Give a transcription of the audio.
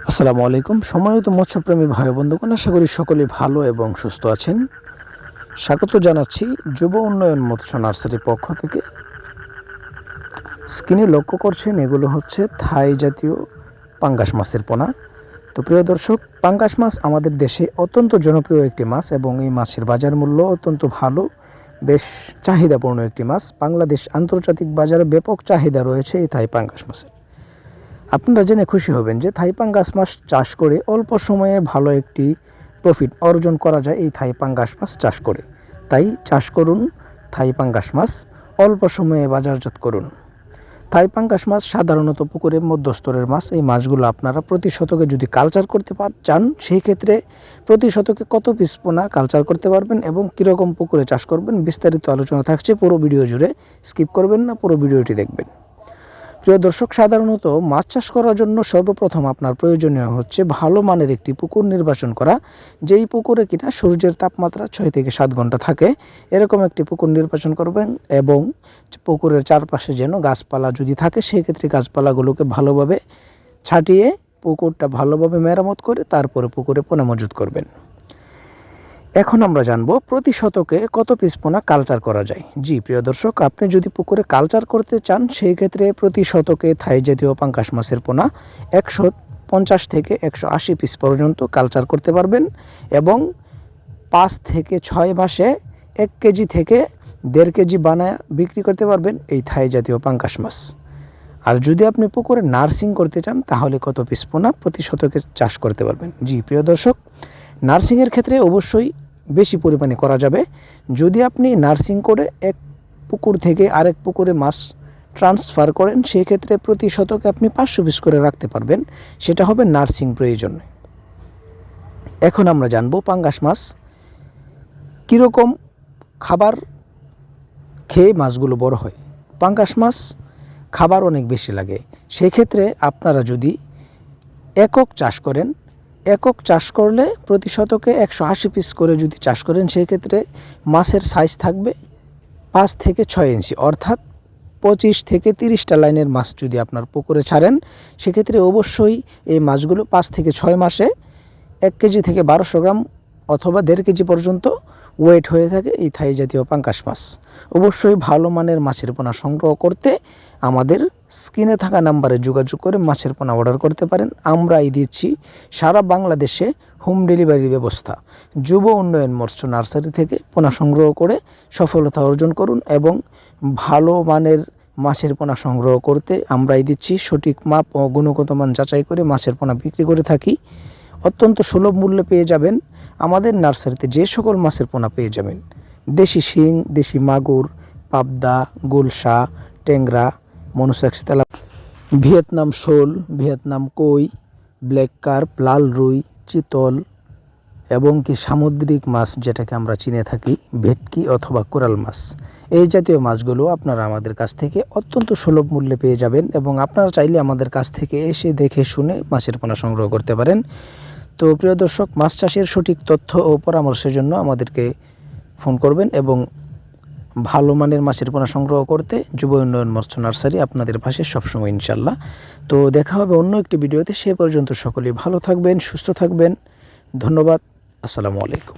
আসসালামু আলাইকুম। সম্মানিত মৎস্যপ্রেমী ভাই বন্ধুগণ, আশা করি সকলেই ভালো এবং সুস্থ আছেন। স্বাগত জানাচ্ছি যুব উন্নয়ন মৎস্য নার্সারির পক্ষ থেকে। স্ক্রিনে লক্ষ্য করছেন এগুলো হচ্ছে থাই জাতীয় পাঙ্গাস মাছের পোনা। তো প্রিয় দর্শক, পাঙ্গাস মাছ আমাদের দেশে অত্যন্ত জনপ্রিয় একটি মাছ এবং এই মাছের বাজার মূল্য অত্যন্ত ভালো, বেশ চাহিদাপূর্ণ একটি মাছ। বাংলাদেশ আন্তর্জাতিক বাজারে ব্যাপক চাহিদা রয়েছে এই থাই পাঙ্গাস মাছের। আপনারা জেনে খুশি হবেন যে থাই পাঙ্গাস মাছ চাষ করে অল্প সময়ে ভালো একটি প্রফিট অর্জন করা যায় এই থাই পাঙ্গাস মাছ চাষ করে। তাই চাষ করুন থাই পাঙ্গাস মাছ, অল্প সময়ে বাজারজাত করুন। থাই পাঙ্গাস মাছ সাধারণত পুকুরের মধ্যস্তরের মাছ। এই মাছগুলো আপনারা প্রতি শতকে যদি কালচার করতে চান, সেই ক্ষেত্রে প্রতি শতকে কত পিস পোনা কালচার করতে পারবেন এবং কীরকম পুকুরে চাষ করবেন বিস্তারিত আলোচনা থাকছে। পুরো ভিডিও জুড়ে স্কিপ করবেন না, পুরো ভিডিওটি দেখবেন। প্রিয় দর্শক, সাধারণত মাছ চাষ করার জন্য সর্বপ্রথম আপনার প্রয়োজনীয় হচ্ছে ভালো মানের একটি পুকুর নির্বাচন করা, যেই পুকুরে কিনা সূর্যের তাপমাত্রা 6 থেকে 7 ঘন্টা থাকে, এরকম একটি পুকুর নির্বাচন করবেন। এবং পুকুরের চারপাশে যেন গাছপালা যদি থাকে, সেই ক্ষেত্রে গাছপালাগুলোকে ভালোভাবে ছাটিয়ে পুকুরটা ভালোভাবে মেরামত করে তারপরে পুকুরে পোনা মজুত করবেন। এখন আমরা জানবো প্রতি শতকে কত পিস পোনা কালচার করা যায়। জি প্রিয় দর্শক, আপনি যদি পুকুরে কালচার করতে চান, সেই ক্ষেত্রে প্রতি শতকে থাই জাতীয় পাঙ্গাস মাছের পোনা 150 থেকে 180 পিস পর্যন্ত কালচার করতে পারবেন এবং 5 থেকে 6 মাসে 1 কেজি থেকে 1.5 কেজি বানায় বিক্রি করতে পারবেন এই থাই জাতীয় পাঙ্গাস মাছ। আর যদি আপনি পুকুরে নার্সিং করতে চান, তাহলে কত পিস পোনা প্রতি শতকে চাষ করতে পারবেন। জি প্রিয় দর্শক, নার্সিংয়ের ক্ষেত্রে অবশ্যই বেশি পরিমাণে করা যাবে। যদি আপনি নার্সিং করে এক পুকুর থেকে আরেক পুকুরে মাছ ট্রান্সফার করেন, সেই ক্ষেত্রে প্রতি শতকে আপনি 500 পিস করে রাখতে পারবেন। সেটা হবে নার্সিং প্রয়োজন। এখন আমরা জানবো পাঙ্গাস মাছ কীরকম খাবার খেয়ে মাছগুলো বড় হয়। পাঙ্গাস মাছ খাবার অনেক বেশি লাগে। সেক্ষেত্রে আপনারা যদি একক চাষ করেন, একক চাষ করলে প্রতি শতকে 180 পিস করে যদি চাষ করেন, সেই ক্ষেত্রে মাছের সাইজ থাকবে 5 থেকে 6 ইঞ্চি, অর্থাৎ 25 থেকে 30টা লাইনের মাছ যদি আপনার পুকুরে ছাড়েন, সেক্ষেত্রে অবশ্যই এই মাছগুলো 5 থেকে 6 মাসে 1 কেজি থেকে 1200 গ্রাম অথবা 1.5 কেজি পর্যন্ত ওয়েট হয়ে থাকে এই থাই জাতীয় পাঙ্গাস মাছ। অবশ্যই ভালো মানের মাছের পোনা সংগ্রহ করতে আমাদের স্ক্রিনে থাকা নাম্বারে যোগাযোগ করে মাছের পোনা অর্ডার করতে পারেন। আমরাই দিচ্ছি সারা বাংলাদেশে হোম ডেলিভারির ব্যবস্থা। যুব উন্নয়ন মৎস্য নার্সারি থেকে পোনা সংগ্রহ করে সফলতা অর্জন করুন এবং ভালো মানের মাছের পোনা সংগ্রহ করতে আমরাই দিচ্ছি সঠিক মাপ ও গুণগত মান যাচাই করে মাছের পোনা বিক্রি করে থাকি। অত্যন্ত সুলভ মূল্যে পেয়ে যাবেন আমাদের নার্সারিতে যে সকল মাছের পোনা পেয়ে যাবেন: দেশি শিং, দেশি মাগুর, পাবদা, গুলশা, ট্যাংরা, মনোসেক্স তেলা, ভিয়েতনাম শোল, ভিয়েতনাম কই, ব্ল্যাক কার্প, লাল রুই, চিতল এবং কি সামুদ্রিক মাছ যেটাকে আমরা চিনে থাকি ভেটকি অথবা কোরাল মাছ। এই জাতীয় মাছগুলো আপনারা আমাদের কাছ থেকে অত্যন্ত সুলভ মূল্যে পেয়ে যাবেন এবং আপনারা চাইলে আমাদের কাছ থেকে এসে দেখে শুনে মাছের পোনা সংগ্রহ করতে পারেন। তো প্রিয় দর্শক, মাছ চাষের সঠিক তথ্য ও পরামর্শের জন্য আমাদেরকে ফোন করবেন এবং ভালো মানের মাছের পোনা সংগ্রহ করতে যুব উন্নয়ন মৎস্য নার্সারি আপনাদের পাশে সবসময় ইনশাল্লাহ। তো দেখা হবে অন্য একটি ভিডিওতে। সে পর্যন্ত সকলেই ভালো থাকবেন, সুস্থ থাকবেন। ধন্যবাদ। আসসালামু আলাইকুম।